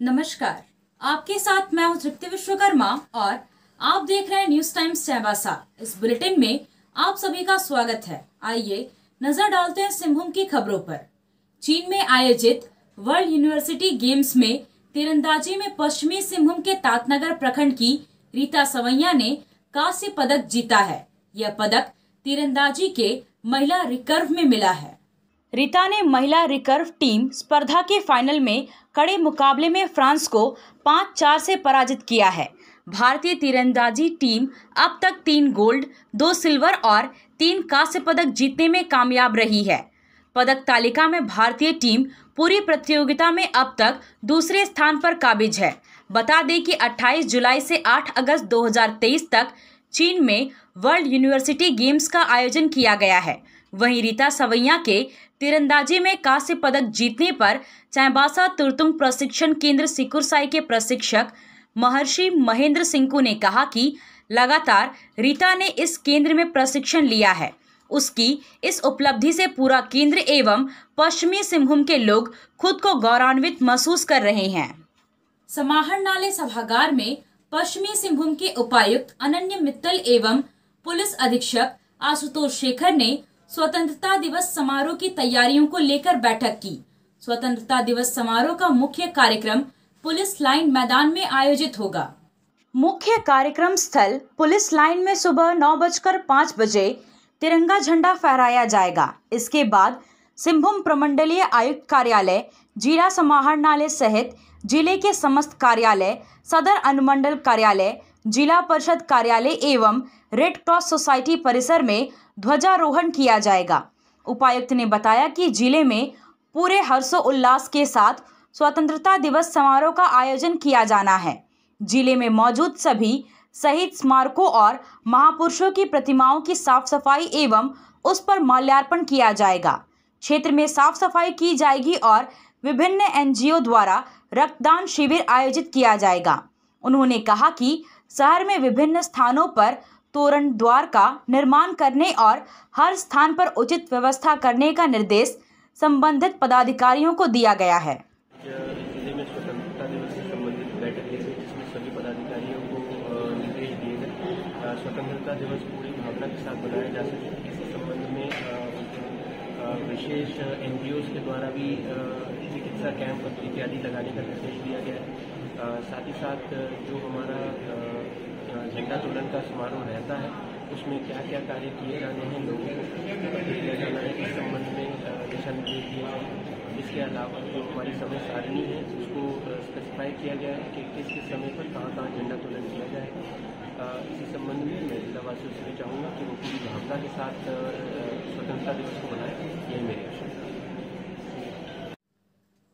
नमस्कार, आपके साथ मैं हूं तृप्ति विश्वकर्मा और आप देख रहे हैं न्यूज टाइम्स चाईबासा। इस बुलेटिन में आप सभी का स्वागत है। आइए नजर डालते हैं सिंहभूम की खबरों पर। चीन में आयोजित वर्ल्ड यूनिवर्सिटी गेम्स में तीरंदाजी में पश्चिमी सिंहभूम के तातनगर प्रखंड की रीता सवैया ने कांस्य पदक जीता है। यह पदक तीरंदाजी के महिला रिकर्व में मिला है। रीता ने महिला रिकर्व टीम स्पर्धा के फाइनल में कड़े मुकाबले में फ्रांस को 5-4 से पराजित किया है। भारतीय तीरंदाजी टीम अब तक 3 गोल्ड, 2 सिल्वर और 3 कांस्य पदक जीतने में कामयाब रही है। पदक तालिका में भारतीय टीम पूरी प्रतियोगिता में अब तक दूसरे स्थान पर काबिज है। बता दें कि 28 जुलाई से 8 अगस्त 2023 तक चीन में वर्ल्ड यूनिवर्सिटी गेम्स का आयोजन किया गया है। वहीं रीता सवैया के तीरंदाजी में कांस्य पदक जीतने पर चाईबासा तुरतुंग प्रशिक्षण केंद्र सिकुरसाई के प्रशिक्षक महर्षि महेंद्र सिंह ने कहा कि लगातार रीता ने इस केंद्र में प्रशिक्षण लिया है। उसकी इस उपलब्धि से पूरा केंद्र एवं पश्चिमी सिंहभूम के लोग खुद को गौरवान्वित महसूस कर रहे हैं। समाहर नाले सभागार में पश्चिमी सिंहभूम के उपायुक्त अनन्य मित्तल एवं पुलिस अधीक्षक आशुतोष शेखर ने स्वतंत्रता दिवस समारोह की तैयारियों को लेकर बैठक की। स्वतंत्रता दिवस समारोह का मुख्य कार्यक्रम पुलिस लाइन मैदान में आयोजित होगा। मुख्य कार्यक्रम स्थल पुलिस लाइन में सुबह 9:05 बजे तिरंगा झंडा फहराया जाएगा। इसके बाद सिंहभूम प्रमंडलीय आयुक्त कार्यालय, जिला समाहरणालय सहित जिले के समस्त कार्यालय, सदर अनुमंडल कार्यालय, जिला परिषद कार्यालय एवं रेड क्रॉस सोसाइटी परिसर में ध्वजारोहण किया जाएगा। उपायुक्त ने बताया कि जिले में पूरे हर्षोल्लास के साथ स्वतंत्रता दिवस समारोह का आयोजन किया जाना है। जिले में मौजूद सभी शहीद स्मारकों और महापुरुषों की प्रतिमाओं की साफ सफाई एवं उस पर माल्यार्पण किया जाएगा। क्षेत्र में साफ सफाई की जाएगी और विभिन्न एनजीओ द्वारा रक्तदान शिविर आयोजित किया जाएगा। उन्होंने कहा कि शहर में विभिन्न स्थानों पर तोरण द्वार का निर्माण करने और हर स्थान पर उचित व्यवस्था करने का निर्देश संबंधित पदाधिकारियों को दिया गया है। जिले में स्वतंत्रता दिवस से संबंधित बैठक हुई जिसमें सभी पदाधिकारियों को निर्देश दिए गए। स्वतंत्रता दिवस पूरी भावना के साथ मनाया जा सके, इस संबंध में विशेष एनजीओज के द्वारा भी चिकित्सा कैंप इत्यादि लगाने का निर्देश दिया गया है। साथ ही साथ जो हमारा झंडा तोलन का समारोह रहता है उसमें क्या क्या कार्य किए जाने हैं, लोगों को किया जाना है, इस संबंध में दिशा निर्देश दिए गए। इसके अलावा जो हमारी समय सारणी है उसको स्पेसिफाई किया गया है कि किस किस समय पर कहाँ झंडा तोलन किया जाएगा। इसी संबंध में मैं जिलावासियों से भी चाहूँगा कि वो पूरी भावना के साथ स्वतंत्रता दिवस को मनाएं। यही मेरी आशा है।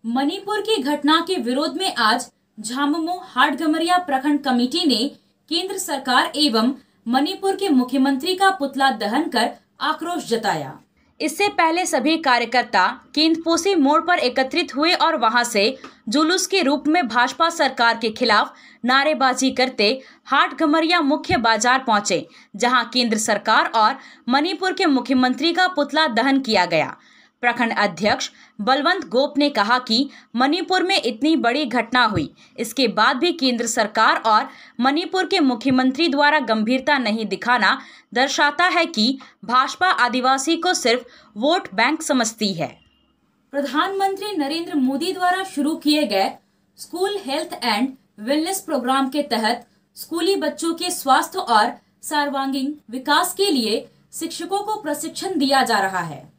मणिपुर की घटना के विरोध में आज झामुमो हाटगमरिया प्रखंड कमेटी ने केंद्र सरकार एवं मणिपुर के मुख्यमंत्री का पुतला दहन कर आक्रोश जताया। इससे पहले सभी कार्यकर्ता केंद्रपोशी मोड़ पर एकत्रित हुए और वहां से जुलूस के रूप में भाजपा सरकार के खिलाफ नारेबाजी करते हाटगमरिया मुख्य बाजार पहुंचे, जहां केंद्र सरकार और मणिपुर के मुख्यमंत्री का पुतला दहन किया गया। प्रखंड अध्यक्ष बलवंत गोप ने कहा कि मणिपुर में इतनी बड़ी घटना हुई, इसके बाद भी केंद्र सरकार और मणिपुर के मुख्यमंत्री द्वारा गंभीरता नहीं दिखाना दर्शाता है कि भाजपा आदिवासी को सिर्फ वोट बैंक समझती है। प्रधानमंत्री नरेंद्र मोदी द्वारा शुरू किए गए school health and wellness program के तहत स्कूली बच्चों के स्वास्थ्य और सर्वांगीण विकास के लिए शिक्षकों को प्रशिक्षण दिया जा रहा है।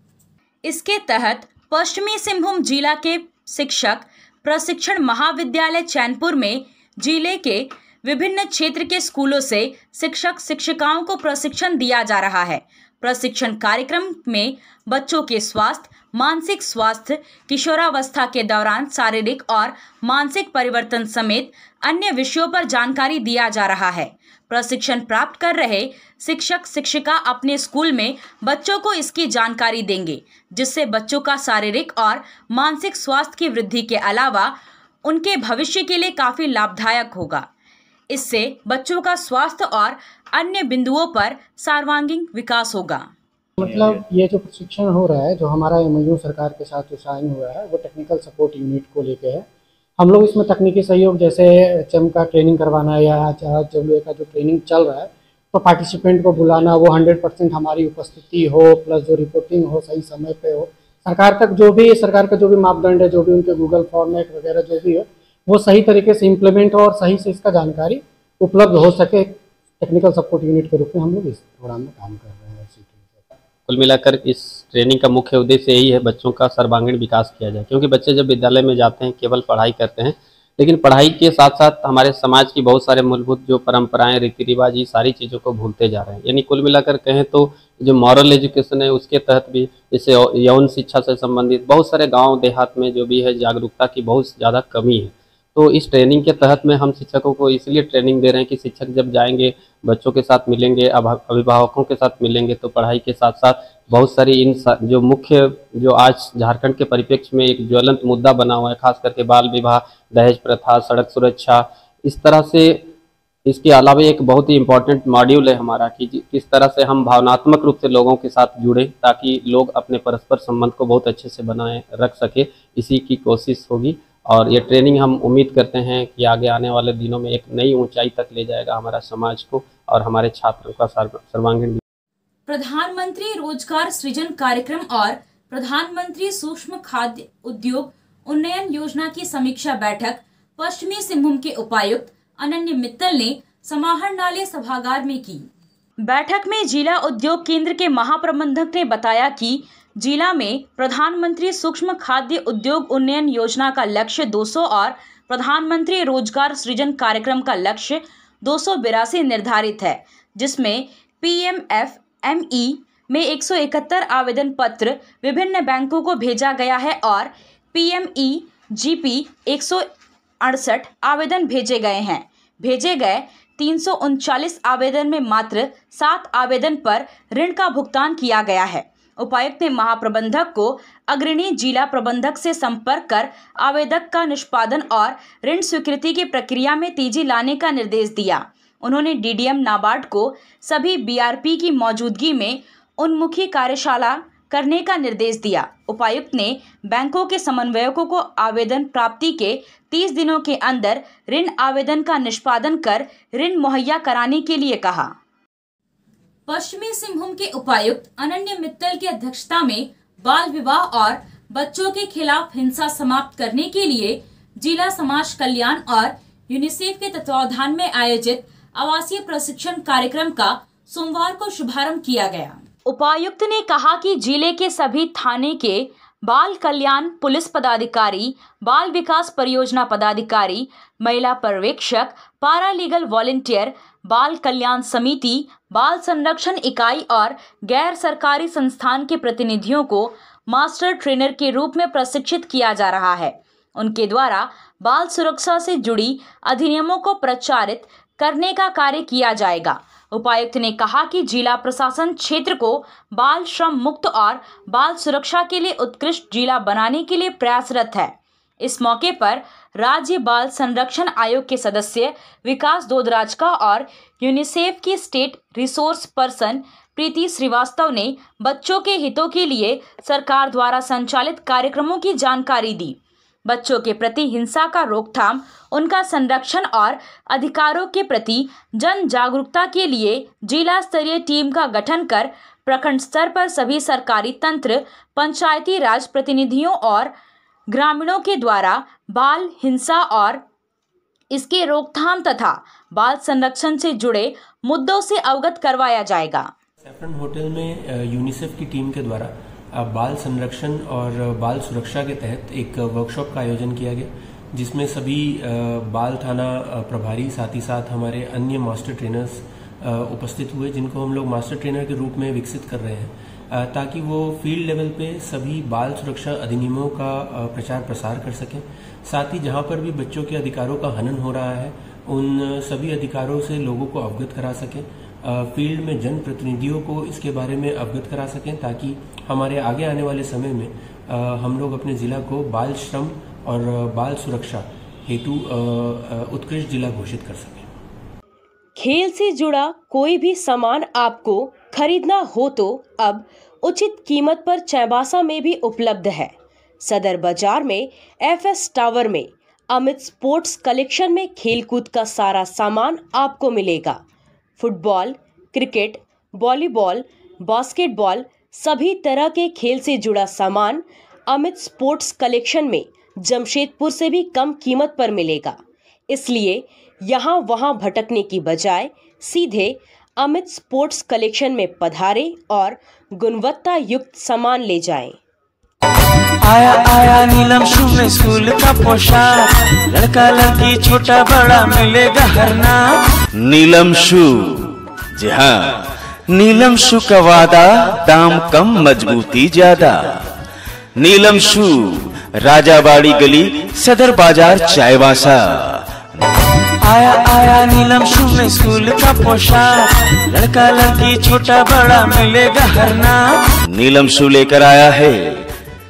इसके तहत पश्चिमी सिंहभूम जिला के शिक्षक प्रशिक्षण महाविद्यालय चैनपुर में जिले के विभिन्न क्षेत्र के स्कूलों से शिक्षक शिक्षिकाओं को प्रशिक्षण दिया जा रहा है। प्रशिक्षण कार्यक्रम में बच्चों के स्वास्थ्य, मानसिक स्वास्थ्य, किशोरावस्था के दौरान शारीरिक और मानसिक परिवर्तन समेत अन्य विषयों पर जानकारी दिया जा रहा है। प्रशिक्षण प्राप्त कर रहे शिक्षक शिक्षिका अपने स्कूल में बच्चों को इसकी जानकारी देंगे, जिससे बच्चों का शारीरिक और मानसिक स्वास्थ्य की वृद्धि के अलावा उनके भविष्य के लिए काफी लाभदायक होगा। इससे बच्चों का स्वास्थ्य और अन्य बिंदुओं पर सर्वांगीण विकास होगा। मतलब ये जो प्रशिक्षण हो रहा है, जो हमारा एमओयू सरकार के साथ जो साइन हुआ है, वो टेक्निकल सपोर्ट यूनिट को लेके है। हम लोग इसमें तकनीकी सहयोग जैसे एचएम का ट्रेनिंग करवाना या HRW का जो ट्रेनिंग चल रहा है, तो पार्टिसिपेंट को बुलाना, वो 100% हमारी उपस्थिति हो, प्लस जो रिपोर्टिंग हो सही समय पे हो, सरकार का जो भी मापदंड है, जो भी उनके गूगल फॉर्मेट वगैरह जो भी है, वो सही तरीके से इम्प्लीमेंट हो और सही से इसका जानकारी उपलब्ध हो सके। टेक्निकल सपोर्ट यूनिट के रूप में हम लोग इस प्रोग्राम में काम कर रहे हैं। कुल मिलाकर इस ट्रेनिंग का मुख्य उद्देश्य यही है, बच्चों का सर्वांगीण विकास किया जाए, क्योंकि बच्चे जब विद्यालय में जाते हैं केवल पढ़ाई करते हैं, लेकिन पढ़ाई के साथ साथ हमारे समाज की बहुत सारे मूलभूत जो परंपराएं, रीति रिवाज, ये सारी चीज़ों को भूलते जा रहे हैं। यानी कुल मिलाकर कहें तो जो मॉरल एजुकेशन है उसके तहत भी, जैसे यौन शिक्षा से संबंधित बहुत सारे गाँव देहात में जो भी है जागरूकता की बहुत ज़्यादा कमी है। तो इस ट्रेनिंग के तहत में हम शिक्षकों को इसलिए ट्रेनिंग दे रहे हैं कि शिक्षक जब जाएंगे, बच्चों के साथ मिलेंगे, अभिभावकों के साथ मिलेंगे, तो पढ़ाई के साथ साथ बहुत सारी जो मुख्य जो आज झारखंड के परिप्रेक्ष्य में एक ज्वलंत मुद्दा बना हुआ है, खास करके बाल विवाह, दहेज प्रथा, सड़क सुरक्षा, इस तरह से इसके अलावा एक बहुत ही इम्पोर्टेंट मॉड्यूल है हमारा कि किस तरह से हम भावनात्मक रूप से लोगों के साथ जुड़े, ताकि लोग अपने परस्पर संबंध को बहुत अच्छे से बनाए रख सके। इसी की कोशिश होगी और ये ट्रेनिंग हम उम्मीद करते हैं कि आगे आने वाले दिनों में एक नई ऊंचाई तक ले जाएगा हमारा समाज को और हमारे छात्रों का सर्वांगीण। प्रधानमंत्री रोजगार सृजन कार्यक्रम और प्रधानमंत्री सूक्ष्म खाद्य उद्योग उन्नयन योजना की समीक्षा बैठक पश्चिमी सिंहभूम के उपायुक्त अनन्य मित्तल ने समाहरणालय सभागार में की। बैठक में जिला उद्योग केंद्र के महाप्रबंधक ने बताया कि जिला में प्रधानमंत्री सूक्ष्म खाद्य उद्योग उन्नयन योजना का लक्ष्य 200 और प्रधानमंत्री रोजगार सृजन कार्यक्रम का लक्ष्य 282 निर्धारित है, जिसमेम PMFME में 171 आवेदन पत्र विभिन्न बैंकों को भेजा गया है और PMEGP 168 आवेदन भेजे गए हैं। भेजे गए 339 आवेदन में मात्र 7 आवेदन पर ऋण का भुगतान किया गया है। उपायुक्त ने महाप्रबंधक को अग्रणी जिला प्रबंधक से संपर्क कर आवेदक का निष्पादन और ऋण स्वीकृति की प्रक्रिया में तेजी लाने का निर्देश दिया। उन्होंने DDM नाबार्ड को सभी BRP की मौजूदगी में उन्मुखी कार्यशाला करने का निर्देश दिया। उपायुक्त ने बैंकों के समन्वयकों को आवेदन प्राप्ति के 30 दिनों के अंदर ऋण आवेदन का निष्पादन कर ऋण मुहैया कराने के लिए कहा। पश्चिमी सिंहभूम के उपायुक्त अनन्य मित्तल की अध्यक्षता में बाल विवाह और बच्चों के खिलाफ हिंसा समाप्त करने के लिए जिला समाज कल्याण और यूनिसेफ के तत्वावधान में आयोजित आवासीय प्रशिक्षण कार्यक्रम का सोमवार को शुभारंभ किया गया। उपायुक्त ने कहा कि जिले के सभी थाने के बाल कल्याण पुलिस पदाधिकारी, बाल विकास परियोजना पदाधिकारी, महिला पर्यवेक्षक, पारा लीगल वॉलंटियर, बाल कल्याण समिति, बाल संरक्षण इकाई और गैर सरकारी संस्थान के प्रतिनिधियों को मास्टर ट्रेनर के रूप में प्रशिक्षित किया जा रहा है। उनके द्वारा बाल सुरक्षा से जुड़ी अधिनियमों को प्रचारित करने का कार्य किया जाएगा। उपायुक्त ने कहा कि जिला प्रशासन क्षेत्र को बाल श्रम मुक्त और बाल सुरक्षा के लिए उत्कृष्ट जिला बनाने के लिए प्रयासरत है। इस मौके पर राज्य बाल संरक्षण आयोग के सदस्य विकास दोदराजका और यूनिसेफ की स्टेट रिसोर्स पर्सन प्रीति श्रीवास्तव ने बच्चों के हितों के लिए सरकार द्वारा संचालित कार्यक्रमों की जानकारी दी। बच्चों के प्रति हिंसा का रोकथाम, उनका संरक्षण और अधिकारों के प्रति जन जागरूकता के लिए जिला स्तरीय टीम का गठन कर प्रखंड स्तर पर सभी सरकारी तंत्र, पंचायती राज प्रतिनिधियों और ग्रामीणों के द्वारा बाल हिंसा और इसके रोकथाम तथा बाल संरक्षण से जुड़े मुद्दों से अवगत करवाया जाएगा। सैफरन होटल में यूनिसेफ की टीम के द्वारा बाल संरक्षण और बाल सुरक्षा के तहत एक वर्कशॉप का आयोजन किया गया, जिसमें सभी बाल थाना प्रभारी, साथ ही साथ हमारे अन्य मास्टर ट्रेनर्स उपस्थित हुए, जिनको हम लोग मास्टर ट्रेनर के रूप में विकसित कर रहे हैं, ताकि वो फील्ड लेवल पे सभी बाल सुरक्षा अधिनियमों का प्रचार प्रसार कर सकें। साथ ही जहाँ पर भी बच्चों के अधिकारों का हनन हो रहा है, उन सभी अधिकारों से लोगों को अवगत करा सकें, फील्ड में जनप्रतिनिधियों को इसके बारे में अवगत करा सकें, ताकि हमारे आगे आने वाले समय में हम लोग अपने जिला को बाल श्रम और बाल सुरक्षा हेतु उत्कृष्ट जिला घोषित कर सकें। खेल से जुड़ा कोई भी सामान आपको खरीदना हो तो अब उचित कीमत पर चाईबासा में भी उपलब्ध है। सदर बाजार में FS टावर में अमित स्पोर्ट्स कलेक्शन में खेलकूद का सारा सामान आपको मिलेगा। फुटबॉल, क्रिकेट, वॉलीबॉल, बास्केटबॉल, सभी तरह के खेल से जुड़ा सामान अमित स्पोर्ट्स कलेक्शन में जमशेदपुर से भी कम कीमत पर मिलेगा। इसलिए यहाँ वहाँ भटकने की बजाय सीधे अमित स्पोर्ट्स कलेक्शन में पधारें और गुणवत्ता युक्त सामान ले जाएं। आया आया नीलम शू में स्कूल का पोशाक, लड़का लड़की छोटा बड़ा मिलेगा हर नाम। नीलम शू, जी हाँ, नीलम शू का वादा, दाम कम मजबूती ज्यादा। नीलम शू, राजाबाड़ी गली, सदर बाजार, चायवासा। आया आया नीलम शू में स्कूल का पोशाक, लड़का लड़की छोटा बड़ा मिलेगा हर नाम। नीलम शू लेकर आया है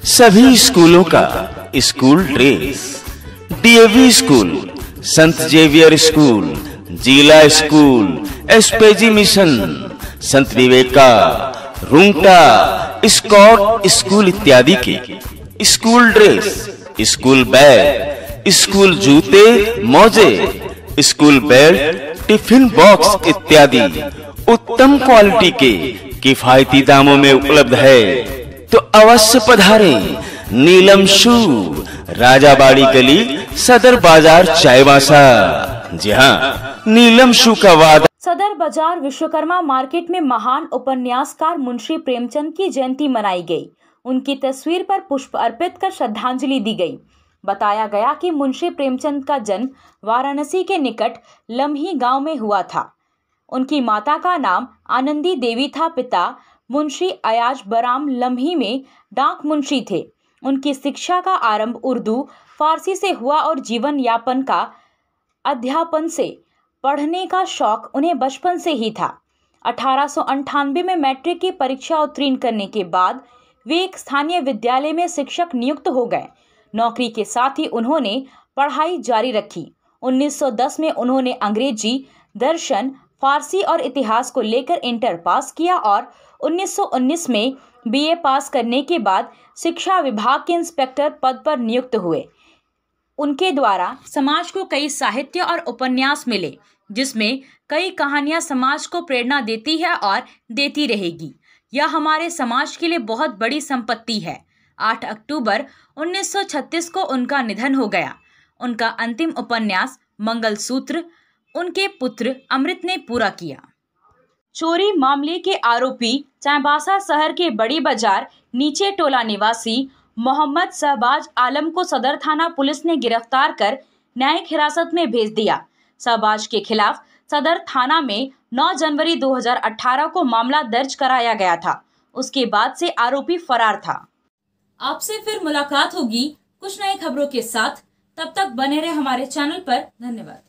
सभी स्कूलों का स्कूल ड्रेस। डीएवी स्कूल, संत जेवियर स्कूल, जिला स्कूल, एसपीजी मिशन, संत विवेका, रुंगटा, स्कॉट स्कूल इत्यादि के school dress, school bag, school जूते, मोजे, स्कूल बेल्ट, टिफिन बॉक्स इत्यादि उत्तम क्वालिटी के किफायती दामों में उपलब्ध है। तो अवश्य पधारें। नीलम शू, राजाबाड़ी गली, सदर बाजार, चायवासा। जी हाँ, नीलम शू का वादा। सदर बाजार विश्वकर्मा मार्केट में महान उपन्यासकार मुंशी प्रेमचंद की जयंती मनाई गई। उनकी तस्वीर पर पुष्प अर्पित कर श्रद्धांजलि दी गई। बताया गया कि मुंशी प्रेमचंद का जन्म वाराणसी के निकट लम्ही गांव में हुआ था। उनकी माता का नाम आनंदी देवी था। पिता मुंशी अयाज बराम लम्ही में डाक मुंशी थे। उनकी शिक्षा का आरंभ उर्दू, फारसी से हुआ और जीवन यापन का अध्यापन से। पढ़ने का शौक उन्हें बचपन से ही था। 1898 में मैट्रिक की परीक्षा उत्तीर्ण करने के बाद वे एक स्थानीय विद्यालय में शिक्षक नियुक्त हो गए। नौकरी के साथ ही उन्होंने पढ़ाई जारी रखी। 1910 में उन्होंने अंग्रेजी, दर्शन, फारसी और इतिहास को लेकर इंटर पास किया और 1919 में बीए पास करने के बाद शिक्षा विभाग के इंस्पेक्टर पद पर नियुक्त हुए। उनके द्वारा समाज को कई साहित्य और उपन्यास मिले, जिसमें कई कहानियां समाज को प्रेरणा देती है और देती रहेगी। यह हमारे समाज के लिए बहुत बड़ी संपत्ति है। 8 अक्टूबर 1936 को उनका निधन हो गया। उनका अंतिम उपन्यास मंगलसूत्र उनके पुत्र अमृत ने पूरा किया। चोरी मामले के आरोपी चाईबासा शहर के बड़ी बाजार नीचे टोला निवासी मोहम्मद शहबाज आलम को सदर थाना पुलिस ने गिरफ्तार कर न्यायिक हिरासत में भेज दिया। शहबाज के खिलाफ सदर थाना में 9 जनवरी 2018 को मामला दर्ज कराया गया था। उसके बाद से आरोपी फरार था। आपसे फिर मुलाकात होगी कुछ नई खबरों के साथ। तब तक बने रहे हमारे चैनल पर। धन्यवाद।